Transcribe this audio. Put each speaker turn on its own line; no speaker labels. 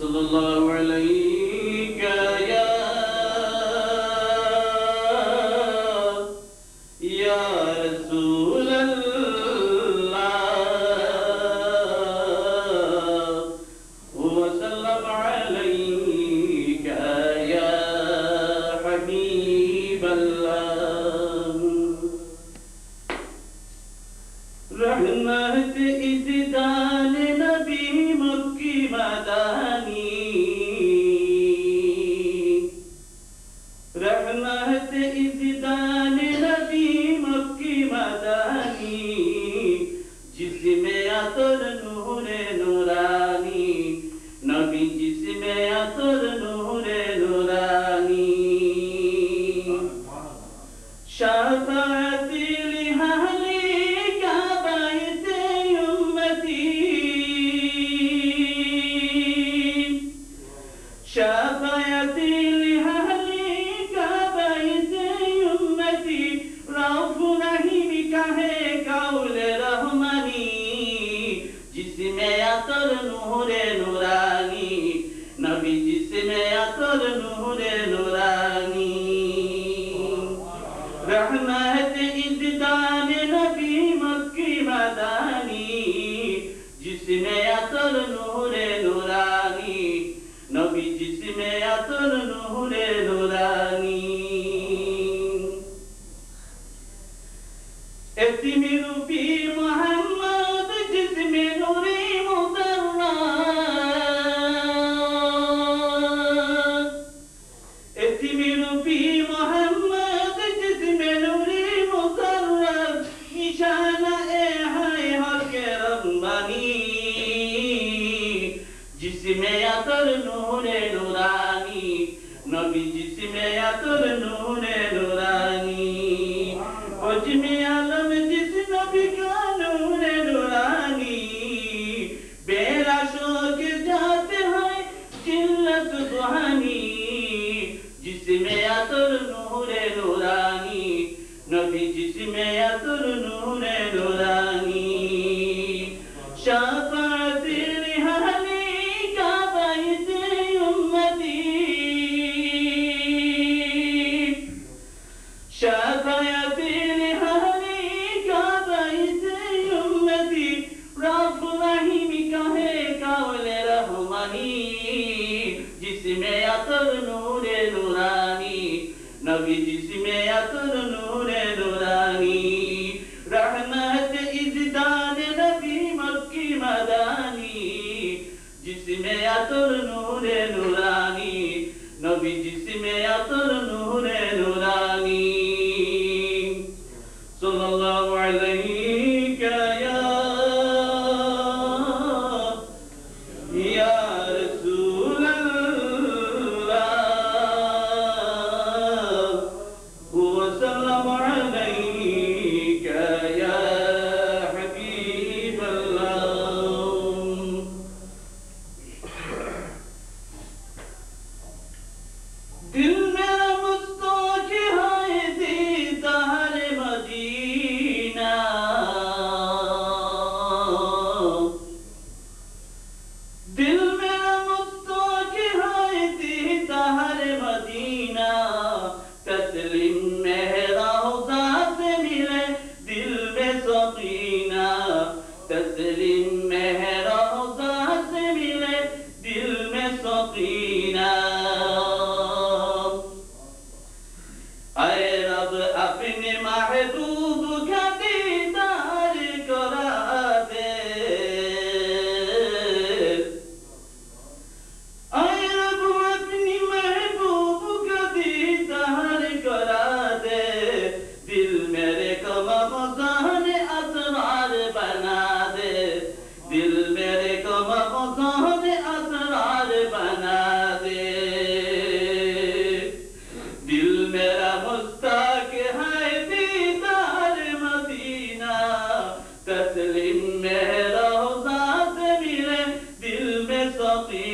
सल्लल्लाहु अलैका या रसूल अल्लाह व सल्लम अलैका या हबीब अल्लाह। रहमत इज़्दान नबी मक्की मदानी, रहमत इज़्दान नबी मक्की मदानी, जिसमें अतर नूरे नूरानी, नबी जिसमें अतर नूरे नूरानी। शफ़ाअत लिअहली काबैत उम्मती, शफ़ाअत लिअहली काबैत उम्मती, रऊफ़ रहीम कहे कौल रहमानी, जिसमें अतर नूरे नूरानी, नबी जिसमें अतर नूरे नूरानी। रहमत इज़्दान नबी मक्की मदानी, जिसमें अतर नूरे नूरानी, नबी जिसमें अतर नूरे नूरानी। एतिमी रूपी मोहम्मद जिसमें नूरे मुदर्रा, एतिमी रूपी मोहम्मद जिसमें नूरे मुदर्रा, निशाना ए है हक रब्बानी, जिसमें अतर नूरे नूरानी, नबी जिसमें अतर नूरे नूरानी। उजमे आलम जिस नबी का नूरे नूरानी, बेला शोक जाते हैं जिल्लत दुहानी, जिसमें अतर नूरे नूरानी, नबी जिसमें अतर नूरे नूरानी। शफ़ाअत लिअहली काबैत उम्मती, शफ़ाअत लिअहली काबैत उम्मती, रऊफ़ रहीम कहे कौल रहमानी, जिसमें अतर नूरे नूरानी, नबी जिसमें अतर नूरे नूरानी। रहमत इज़्दान नबी मक्की मदानी, जिसमें अतर नूरे नूरानी, नबी जिसमें अतर नूरे नूरानी। सल्लल्लाहु अलैका या रसूल अल्लाह व सल्लम अलैका या हबीब अल्लाह। दिल मेरा मुश्ताक है दीदार मदीना, दिल मेरा मुश्ताक है दीदार मदीना, तस्लीम में रौज़ा से मिले दिल में सकीना, तस्लीम में रौज़ा से मिले दिल में सकीना। ऐ रब अपने महबूब का दीदार करा दे, ऐ रब अपनी महबूब का दीदार करा दे, दिल मेरे को मफ़ज़ान असरार बना दे, दिल मेरे को मफ़ज़ान असरार बना दे। दिल मेरा मुश्ताक है दीदार मदीना, तस्लीम में रौज़ा से मिले दिल में सकी